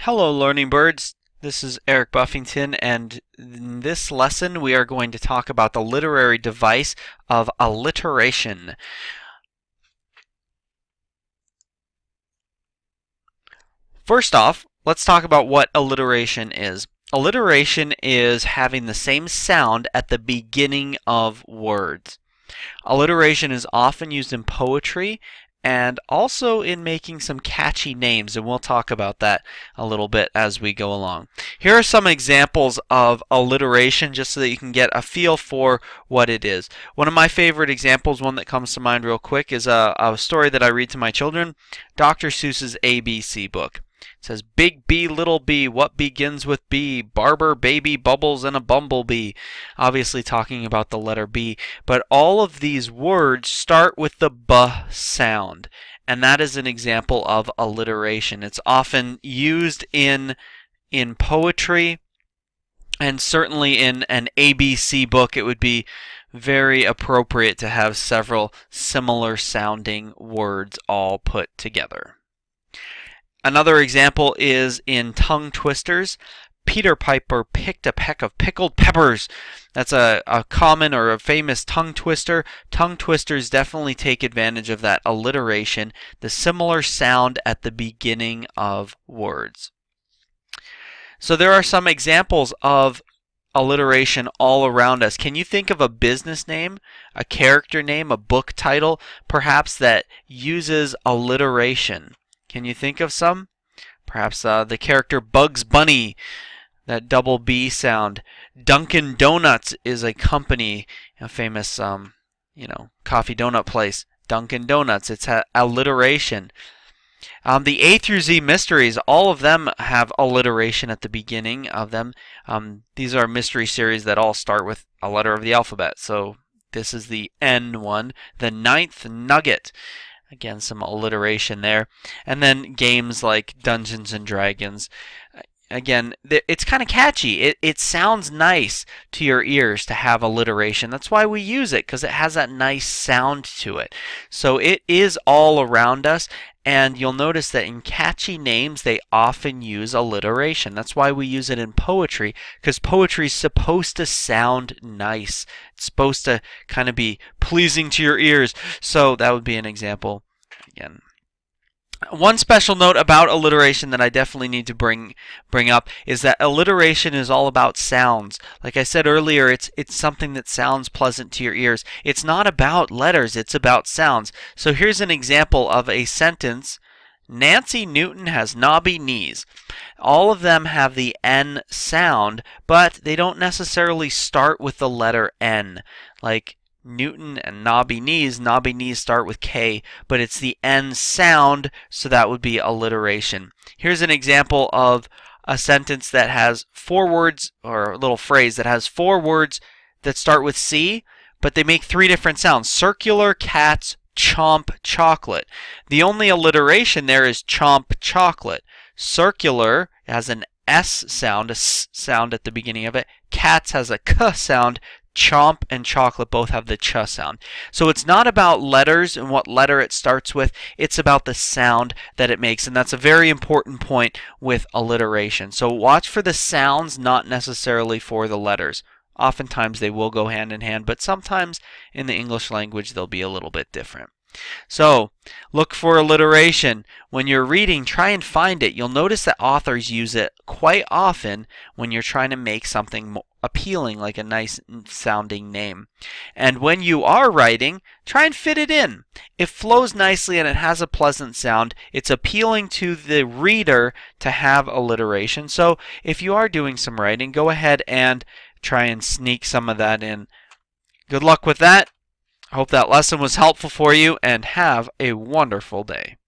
Hello, learning birds. This is Eric Buffington, and in this lesson we are going to talk about the literary device of alliteration. First off, let's talk about what alliteration is. Alliteration is having the same sound at the beginning of words. Alliteration is often used in poetry and also in making some catchy names, and we'll talk about that a little bit as we go along. Here are some examples of alliteration just so that you can get a feel for what it is. One of my favorite examples, one that comes to mind real quick, is a story that I read to my children, Dr. Seuss's ABC book. It says, Big B, little b, what begins with B? Barber, baby, bubbles, and a bumblebee. Obviously talking about the letter B. But all of these words start with the B sound. And that is an example of alliteration. It's often used in poetry, and certainly in an ABC book it would be very appropriate to have several similar sounding words all put together. Another example is in tongue twisters. Peter Piper picked a peck of pickled peppers. That's a common or a famous tongue twister. Tongue twisters definitely take advantage of that alliteration, the similar sound at the beginning of words. So there are some examples of alliteration all around us. Can you think of a business name, a character name, a book title, perhaps that uses alliteration? Can you think of some? Perhaps the character Bugs Bunny, that double B sound. Dunkin' Donuts is a company, a famous coffee donut place. Dunkin' Donuts, it's alliteration. The A through Z mysteries, all of them have alliteration at the beginning of them. These are mystery series that all start with a letter of the alphabet. So this is the N one. The Ninth Nugget. Again, some alliteration there. And then games like Dungeons and Dragons. Again, it's kind of catchy. It sounds nice to your ears to have alliteration. That's why we use it, because it has that nice sound to it. So it is all around us, and you'll notice that in catchy names, they often use alliteration. That's why we use it in poetry, because poetry is supposed to sound nice. It's supposed to kind of be pleasing to your ears. So that would be an example. Again, one special note about alliteration that I definitely need to bring up is that alliteration is all about sounds. Like I said earlier, it's something that sounds pleasant to your ears. It's not about letters, it's about sounds. So here's an example of a sentence. Nancy Newton has knobby knees. All of them have the N sound, but they don't necessarily start with the letter N. Like Newton and knobby knees start with K, but it's the N sound, so that would be alliteration. Here's an example of a sentence that has 4 words, or a little phrase that has 4 words that start with C, but they make 3 different sounds. Circular, cats, chomp, chocolate. The only alliteration there is chomp, chocolate. Circular has an S sound, a S sound at the beginning of it. Cats has a K sound. Chomp and chocolate both have the ch sound. So it's not about letters and what letter it starts with, it's about the sound that it makes, and that's a very important point with alliteration. So watch for the sounds, not necessarily for the letters. Oftentimes they will go hand in hand, but sometimes in the English language they'll be a little bit different. So look for alliteration. When you're reading, try and find it. You'll notice that authors use it quite often when you're trying to make something more appealing, like a nice sounding name. And when you are writing, try and fit it in. It flows nicely and it has a pleasant sound. It's appealing to the reader to have alliteration. So if you are doing some writing, go ahead and try and sneak some of that in. Good luck with that. I hope that lesson was helpful for you, and have a wonderful day.